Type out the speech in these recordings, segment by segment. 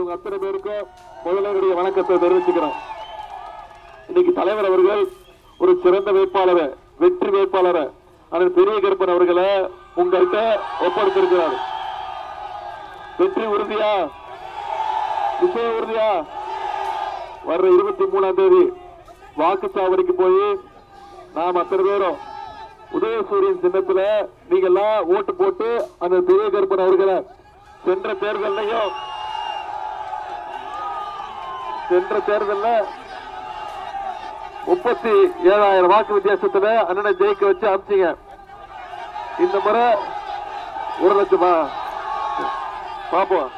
வந்திருக்கவங்க அத்தனை பேருக்கும் முதல்வருடைய வணக்கத்தை தெரிவிச்சுக்கிறேன். இன்னைக்கு தலைவர் அவர்கள் ஒரு சிறந்த வேட்பாளரை, வெற்றி வேட்பாளரை அண்ணன் பெரிய கருப்பன் அவர்களை உங்கள்கிட்ட ஒப்படைத்திருக்கிறார். வெற்றி உறுதியா? விஷய உறுதியா? வர்ற 23ஆம் தேதி வாக்குச்சாவடிக்கு போய் நாம் அத்தனை பேரும் உதயசூரியன் சின்னத்துல நீங்க எல்லாம் ஓட்டு போட்டு அந்த பெரிய கருப்பன் அவர்களை சென்ற தேர்தலையும் 37,000 வாக்கு வித்தியாசத்துல அண்ணனை ஜெயிக்க வச்சு அமிச்சிங்க. இந்த முறை 1 லட்சமா பாப்போம்,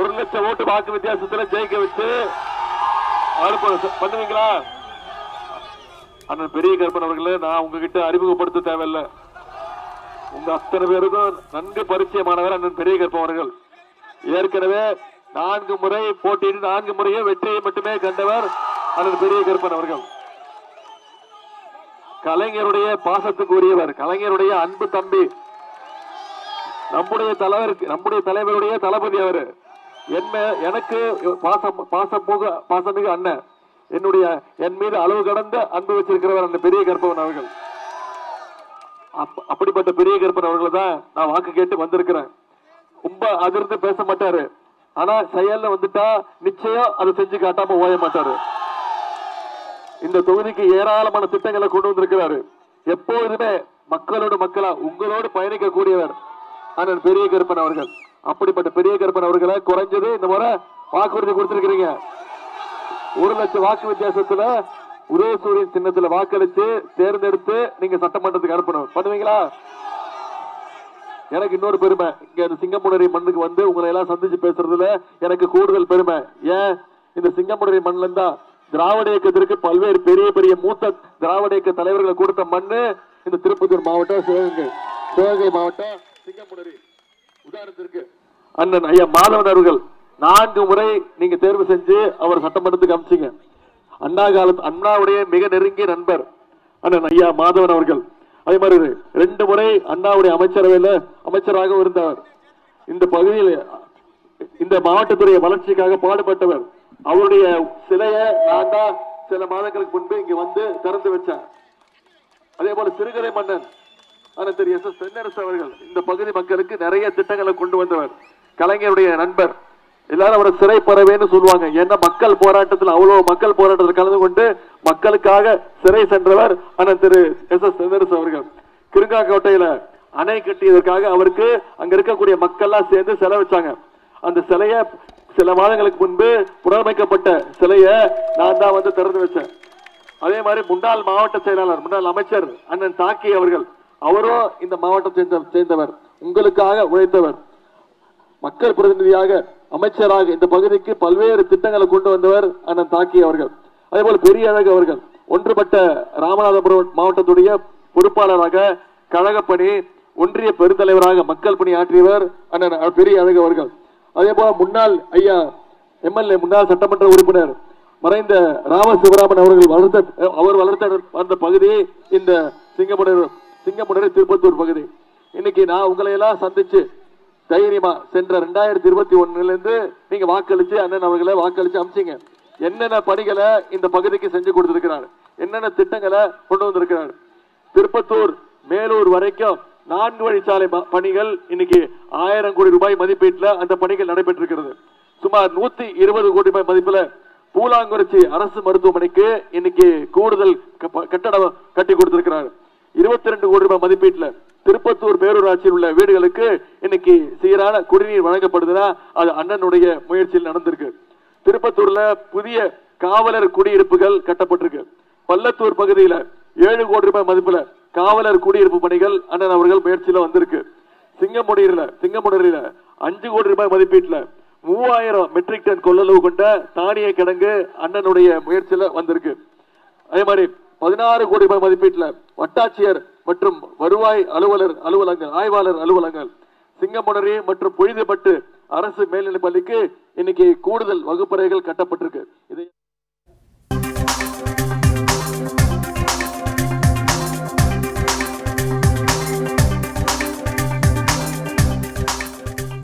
1 லட்சம் ஓட்டு வாக்கு வித்தியாசத்துல ஜெயிக்க வச்சு பண்ணுவீங்களா? அண்ணன் பெரிய கருப்பன் அவர்களே, நான் உங்ககிட்ட அறிமுகப்படுத்த தேவையில்லை. உங்க அத்தனை பேருக்கும் நன்கு பரிச்சயமானவர் அண்ணன் பெரிய கருப்பன் அவர்கள். ஏற்கனவே 4 முறை போட்டியிட்டு 4 முறையும் வெற்றியை மட்டுமே கண்டவர் அண்ணன் பெரிய கருப்பன் அவர்கள். கலைஞருடைய பாசத்துக்கு உரியவர், கலைஞருடைய அன்பு தம்பி, நம்முடைய தலைவருடைய தளபதி அவரு. எனக்கு பாசமிகு அண்ணன், என் மீது அளவு கடந்த அன்பு வச்சிருக்கிறவர் அந்த பெரிய கருப்பன் அவர்கள். அப்படிப்பட்ட பெரிய கருப்பன் அவர்கள் தான் நான் வாக்கு கேட்டு வந்திருக்கிறேன். ரொம்ப அதிர்ந்து பேச மாட்டாரு, ஆனா செயல்ல வந்துட்டா நிச்சயம் அதை செஞ்சு காட்டாம ஓய மாட்டாரு. இந்த தொகுதிக்கு ஏராளமான திட்டங்களை கொண்டு வந்திருக்கிறாரு. எப்போதுமே மக்களோடு மக்களா உங்களோடு பயணிக்க கூடியவர் அண்ணன் பெரிய கருப்பன் அவர்கள். அப்படிப்பட்ட பெரிய கருப்பன் அவர்களை குறைஞ்சது இந்த முறை வாக்குறுதி கொடுத்திருக்கிறீங்க. 1 லட்சம் வாக்கு வித்தியாசத்துல உதயசூரியன் சின்னத்துல வாக்களிச்சு தேர்ந்தெடுத்து நீங்க சட்டமன்றத்துக்கு அனுப்பணும். பண்ணுவீங்களா? எனக்கு இன்னொரு பெருமை, இங்க சிங்கமுனரி மண்ணுக்கு வந்து உங்களை எல்லாம் சந்திச்சு பேசுறதுல எனக்கு கூடுதல் பெருமை. ஏன்? இந்த சிங்கமுனரி மண்ணுல இருந்தா திராவிட இயக்கத்திற்கு பல்வேறு பெரிய பெரிய மூத்த திராவிட இயக்க தலைவர்களை கொடுத்த மண்ணு இந்த திருப்பத்தூர் மாவட்டம், சிவகங்கை மாவட்டம், சிங்கமுனரி. உதாரணத்திற்கு அண்ணன் ஐயா மாதவன் அவர்கள் 4 முறை நீங்க தேர்வு செஞ்சு அவர் சட்டமன்றத்துக்கு அனுப்பிச்சீங்க. அண்ணாவுடைய மிக நெருங்கிய நண்பர் அண்ணன் ஐயா மாதவன் அவர்கள். அதே மாதிரி 2 முறை அண்ணாவுடைய அமைச்சரவையில அமைச்சராக இருந்தவர். இந்த பகுதியில் இந்த மாவட்டத்துடைய வளர்ச்சிக்காக பாடுபட்டவர். அவருடைய சிலையை நான் தான் சில மாதங்களுக்கு முன்பு இங்க வந்து திறந்து வச்சேன். அதே போல சிறுகதை மன்னன் திரு எஸ்.எஸ். தென்னரசு அவர்கள் இந்த பகுதி மக்களுக்கு நிறைய திட்டங்களை கொண்டு வந்தவர். கலைஞருடைய நண்பர். எல்லாரும் அவரை சிறை பறவைன்னு சொல்லுவாங்க. ஏன்னா மக்கள் போராட்டத்தில் அவ்வளவு மக்கள் போராட்டத்தில் கலந்து கொண்டு மக்களுக்காக சிறை சென்றவர் அண்ணன் திரு எஸ்.எஸ். தென்னரசு அவர்கள். கிருங்காக்கோட்டையில அணை கட்டியதற்காக அவருக்கு அங்க இருக்கக்கூடிய மக்கள்லாம் சேர்ந்து செலவச்சாங்க. அந்த சிலைய சில மாதங்களுக்கு முன்பு புனரமைக்கப்பட்ட சிலைய நான் தான் வந்து திறந்து வச்சேன். அதே மாதிரி முன்னாள் மாவட்ட செயலாளர், முன்னாள் அமைச்சர் அண்ணன் தாக்கி அவர்கள், அவரும் இந்த மாவட்டத்தை சேர்ந்தவர், உங்களுக்காக உழைத்தவர். மக்கள் பிரதிநிதியாக அமைச்சராக இந்த பகுதிக்கு பல்வேறு திட்டங்களை கொண்டு வந்தவர் அண்ணன் தாக்கி அவர்கள். அதே போல பெரிய அழகு அவர்கள் ஒன்றுபட்ட ராமநாதபுரம் மாவட்டத்துடைய பொறுப்பாளராக கழக பணி, ஒன்றிய பெருந்தலைவராக மக்கள் பணி ஆற்றியவர் அண்ணன் பெரிய அழகு அவர்கள். அதே போல முன்னாள் ஐயா எம்எல்ஏ, முன்னாள் சட்டமன்ற உறுப்பினர் மறைந்த ராமசிவராமன் அவர்கள் வளர்த்த அந்த பகுதி இந்த சிங்கமுனரி திருப்பத்தூர் பகுதி. இன்னைக்கு நான் உங்களை எல்லாம் சந்திச்சு தைரியமா சென்ற 2021 நீங்க வாக்களிச்சு அண்ணன் அவர்களை வாக்களிச்சு அமிச்சிங்க. என்னென்ன பணிகளை இந்த பகுதிக்கு செஞ்சு கொடுத்திருக்கிறார், என்னென்ன திட்டங்களை கொண்டு வந்திருக்கிறார். திருப்பத்தூர் மேலூர் வரைக்கும் 4 வழிச்சாலை பணிகள் இன்னைக்கு 1000 கோடி ரூபாய் மதிப்பீட்டில் அந்த பணிகள் நடைபெற்றிருக்கிறது. சுமார் 120 கோடி ரூபாய் மதிப்புல பூலாங்குறிச்சி அரசு மருத்துவமனைக்கு இன்னைக்கு கூடுதல் கட்டடம் கட்டி கொடுத்திருக்கிறார். 22 கோடி ரூபாய் மதிப்பீட்டில் திருப்பத்தூர் பேரூராட்சியில் உள்ள வீடுகளுக்கு இன்னைக்கு சீரான குடிநீர் வழங்கப்படுதுன்னா அது அண்ணனுடைய முயற்சியில் நடந்திருக்கு. திருப்பத்தூர்ல புதிய காவலர் குடியிருப்புகள் கட்டப்பட்டிருக்கு. பள்ளத்தூர் பகுதியில 7 கோடி ரூபாய் மதிப்புல காவலர் குடியிருப்பு பணிகள் அண்ணன் அவர்கள் முயற்சியில வந்திருக்கு. சிங்கமுனரியில 5 கோடி ரூபாய் மதிப்பீட்டுல 3000 மெட்ரிக் டன் கொள்ளளவு கொண்ட தானிய கிடங்கு அண்ணனுடைய முயற்சியில வந்திருக்கு. அதே மாதிரி 16 கோடி ரூபாய் மதிப்பீட்டுல வட்டாட்சியர் மற்றும் வருவாய் அலுவலகங்கள், ஆய்வாளர் அலுவலகங்கள், சிங்கமுனரி மற்றும் பொழுதுபட்டு அரசு மேல்நிலைப் பள்ளிக்கு இன்னைக்கு கூடுதல் வகுப்பறைகள் கட்டப்பட்டிருக்கு.